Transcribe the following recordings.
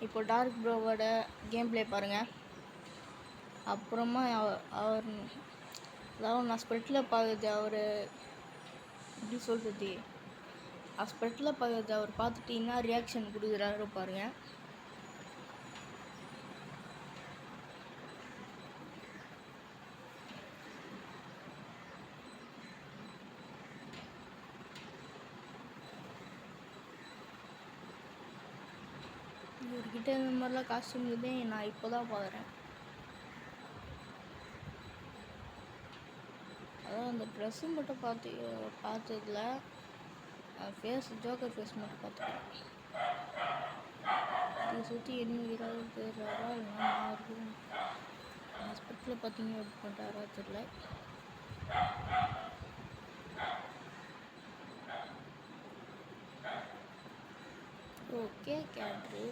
இப்போ dark ப்ரோவோட game play பாருங்கள். அப்புறமா அவர் அதாவது நான் ஸ்பெட்டில் பார்க்குறது அவர் எப்படி சொல்கிறது, ஸ்பெட்டில் பார்க்குறது அவர் பார்த்துட்டு என்ன ரியாக்ஷன் கொடுக்குறாரு பாருங்கள். இவர்கிட்ட இந்த மாதிரிலாம் காஸ்டியூம் இதே நான் இப்போ தான் பார்க்குறேன். அதாவது அந்த ட்ரெஸ்ஸு மட்டும் பார்த்ததில்ல, ஃபேஸ் ஜோக்கர் ஃபேஸ் மட்டும் பார்த்துக்கிறேன். இதை சுற்றி என்ன இருக்கிறாரா இல்லைன்னா இருக்கும் ஹாஸ்பிட்டலில் பார்த்தீங்க எப்படி பண்ணுறாரா தெரியல. Okay cadre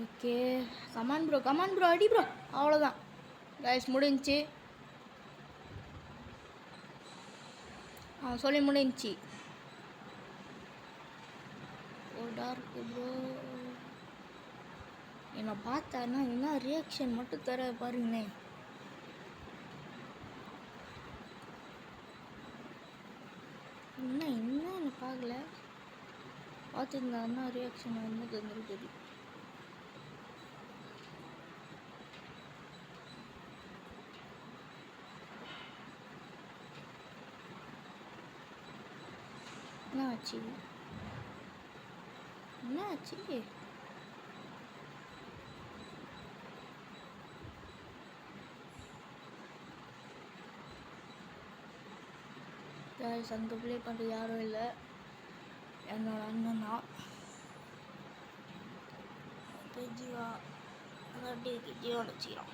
okay. Come on bro அடி ப்ரோ. அவ்வளோதான் கைஸ், முடிஞ்சிச்சு. சொல்லி முடிஞ்சிச்சு. ஓ டார்க் ப்ரோ என்னை பார்த்தாருன்னா என்ன ரியாக்ஷன் மட்டும் தர பாருங்களேன். இன்னும் என்னை பார்க்கல, பார்த்துருந்தாருன்னா ரியாக்ஷன் வந்து தெரிஞ்சிருக்கு. என்னாச்சு அங்கே ப்ளே பண்ணுறது யாரும் இல்லை, என்னோட அண்ணன் தான். ஜீவா அப்படி இருக்கு, ஜீவா வச்சுக்கிறோம்.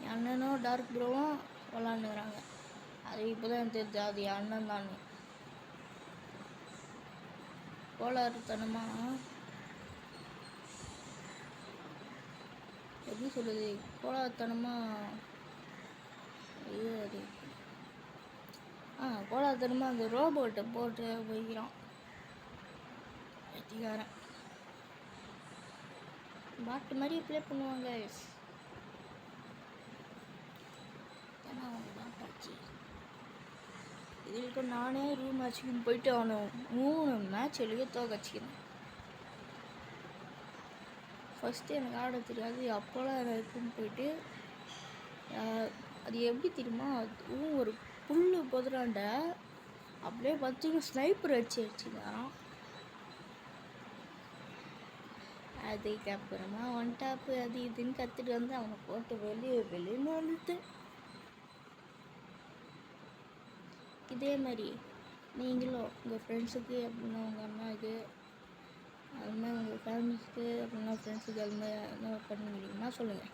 என் அண்ணனும் டார்க் ப்ரோவும் விளாண்டுக்கிறாங்க. அது இப்போ தான் தெரியுது அது என் அண்ணன் தான். கோளாறுத்தனமா எப்படி சொல்லுது, கோளாறுத்தனமாக இது அது கோளாறுத்தனமாக அந்த ரோபோட்டை போட்டு வைக்கிறான் வெற்றிக்காரன். பாட்டு மாதிரி ப்ளே பண்ணுவாங்க. ஏன்னா அவங்க பாட்டாச்சு. இதுக்கு நானே ரூம் மேட்ச்சுக்குன்னு போயிட்டு அவனை 3 மேட்ச் எழுதி தோக்கச்சிக்கிறேன். ஃபஸ்ட்டு எனக்கு ஆட தெரியாது, அப்போல்லாம் இருக்குன்னு போயிட்டு அது எப்படி தெரியுமா, அதுவும் ஒரு புல்லு பொதுறாண்ட அப்படியே பார்த்தீங்கன்னா ஸ்னைப்பர் அடிச்சுக்கிறான். அதுக்கப்புறமா ஒன் டாப்பு அது இதுன்னு கற்றுட்டு வந்து அவனை போட்டு வெளியே வந்துட்டு. இதே மாதிரி நீங்களும் உங்கள் ஃப்ரெண்ட்ஸுக்கு அப்படின்னா உங்கள் அண்ணாவுக்கு அதுமாதிரி உங்கள் ஃபேமிலிஸ்க்கு அப்படின்னா ஃப்ரெண்ட்ஸுக்கு அது மாதிரி என்ன பண்ணிக்கிறீங்கன்னா சொல்லுங்கள்.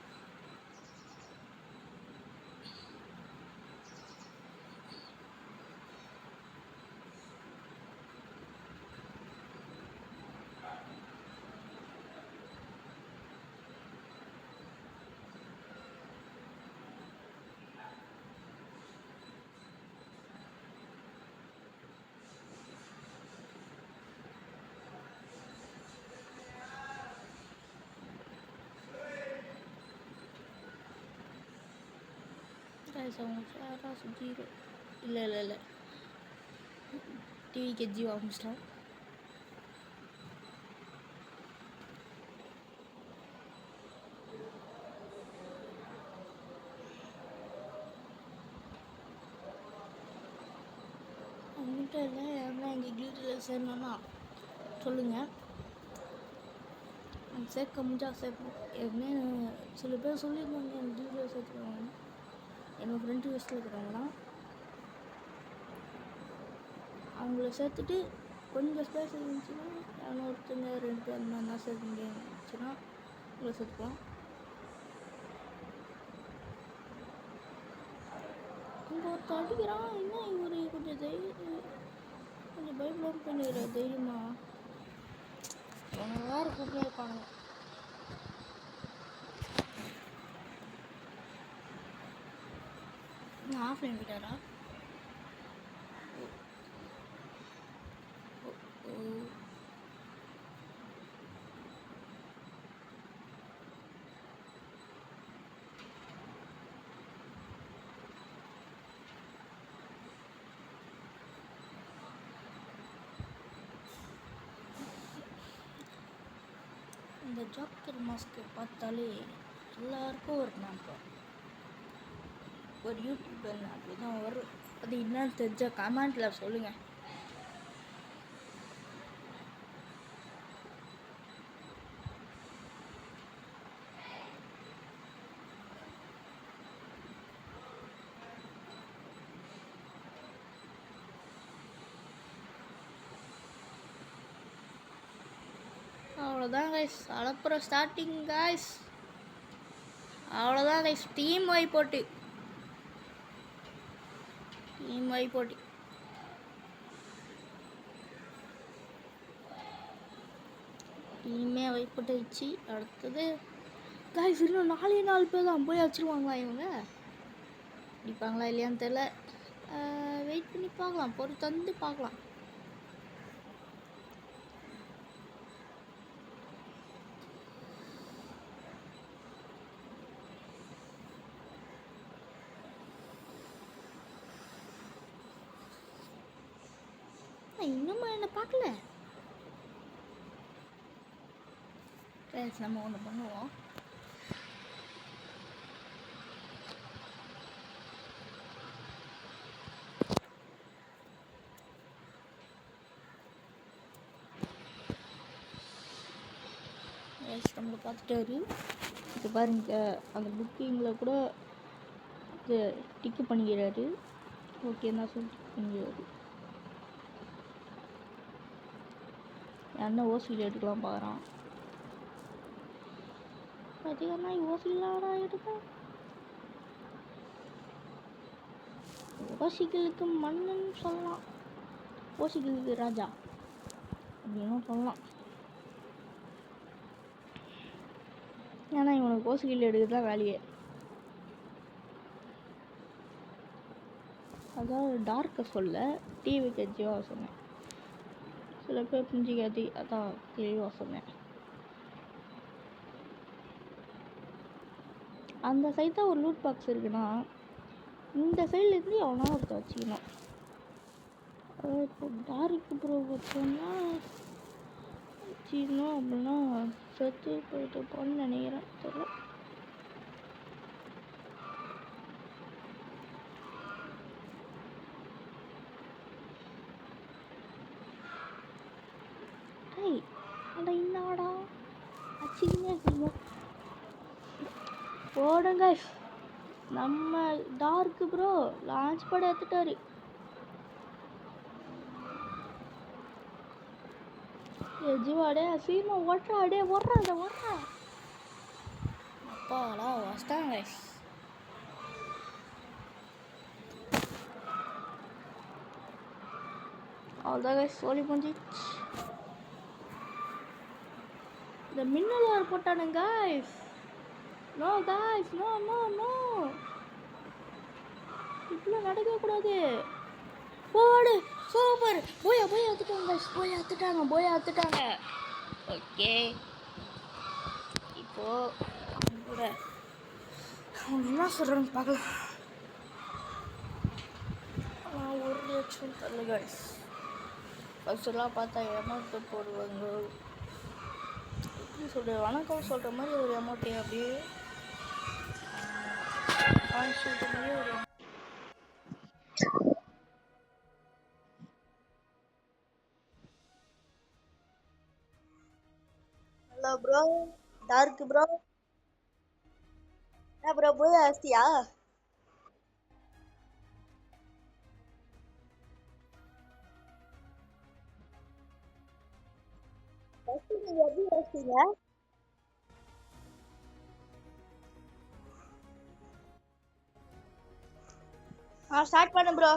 அவங்க சாரா சுஜீரோ இல்லை டிவிக்கு ஜீவா ஆரம்பிச்சிட்டான். அவங்ககிட்ட இல்லை யாருன்னா எங்கள் கில்டில் சேர்ந்தோன்னா சொல்லுங்கள், அந்த சேர்க்க முடிஞ்சா சேர்ப்போம். எதுவுமே சில பேர் சொல்லியிருந்தாங்க எங்கள் கில்டில் சேர்த்துருவாங்க. என்னோடய ஃப்ரெண்டு வயசில் இருக்கிறவங்களாம் அவங்கள சேர்த்துட்டு கொஞ்சம் ஸ்பேஸ் இருந்துச்சுன்னா யாரும் ஒருத்தங்க 2 பேர் அந்த மாதிரிலாம் சேர்க்க முடியாதுச்சுன்னா உங்களை சேர்த்துக்கலாம். அங்கே ஒருத்தர் அடிக்கிறான், இன்னும் இவர் கொஞ்சம் பண்ணிடுற தைரியமா இவங்க வேறு கூப்பிட்டே இருப்பானுங்க. ஆஃப்லைன் போயிட்டாரா? இந்த ஜோக்கர் மாஸ்க்கு பார்த்தாலே எல்லாருக்கும் ஒரு ஞாபகம், ஒரு யூடியூபர் ஞாபகம் தான் வரும். அது என்னன்னு தெரிஞ்ச கமெண்ட்டில் சொல்லுங்கள். அவ்வளோதான் கைஸ், அலப்புறம் ஸ்டார்டிங் கைஸ். அவ்வளோதான் கைஸ், டீம் வைப் போட்டி. டீமே வைப் போட்டு வச்சு அடுத்தது கைஸ் இன்னும் 4 பேர் தான் போய் வச்சுருவாங்களா இவங்க? அடிப்பாங்களா இல்லையான்னு தெரில. வெயிட் பண்ணி பார்க்கலாம், பொறுத்து வந்து பார்க்கலாம். இன்னுமா என்ன பார்க்கல? நம்ம ஒன்று பண்ணுவோம். நம்மளை பார்த்துட்டாரு. இப்போ பாருங்க, அந்த புக்கிங்கில் கூட இது டிக்கு பண்ணிக்கிறாரு. ஓகே தான் சொல்லி டிக் பண்ணிக்கிறாரு. என்ன ஓசியில் எடுக்கலாம் பார்க்குறான். பார்த்தீங்கன்னா ஓசிலாடா எடுப்பேன். ஓசிகளுக்கு மன்னன் சொல்லலாம், ஓசிகளுக்கு ராஜா அப்படின்னு சொல்லலாம். ஏன்னா இவனுக்கு ஓசிகள் எடுக்கிறது தான் வேலையே. அதாவது டார்க்கை சொல்ல டிவி கட்சியாக சொன்னேன். சில பேர் புரிஞ்சிக்காது, அதான் தெளிவாக சொன்னேன். அந்த சைடு தான் ஒரு லூட் பாக்ஸ் இருக்குன்னா இந்த சைட்லேருந்து எவனா ஒருத்த வச்சுக்கணும். இப்போ டார்க்கு ப்ரோ வச்சோம்னா வச்சுக்கணும் அப்படின்னா செத்து போயிட்டு போன்னு நினைக்கிறேன். தெரியல. என்னடா வச்சுக்கிங்க போடுங்க. நம்ம டார்க்கு ப்ரோ லான்ச் பட எடுத்துட்டாரு. ஜீவாடே சீமா ஓட்டுறாடே, ஓடுறாட ஓடுறா. அப்பாடா வச்சிட்டாங்க. அவ்வளோதான் கைஸ், சோலி முடிஞ்சிச்சு. இந்த மின்னல் வார் போட்டானுங்க guys. No guys, no no no, இப்படிலாம் நடக்கவே கூடாது. போடு சூப்பர். போய் அத்துட்டாங்க கைஸ், போய் அத்துட்டாங்க. ஓகே, இப்போ கூட அவங்க என்ன சொல்கிறான்னு பார்க்கலாம். நான் ஒரு ரியாக்ஷன் தரல கைஸ். ஃபஸ்ட்டெல்லாம் பார்த்தா எமௌண்ட்டு போடுவாங்க, எப்படி சொல்கிற வணக்கம் சொல்கிற மாதிரி ஒரு அமௌண்ட்டு, அப்படியே சொல்கிற மாதிரி ஒரு ஹலோ ப்ரோ, டார்க் ப்ரோ. என்ன ப்ரோ போய் ஆஸ்தியா? நீங்க எப்படி ஆஸ்திங்க? ஸ்டார்ட் பண்ணு ப்ரோ.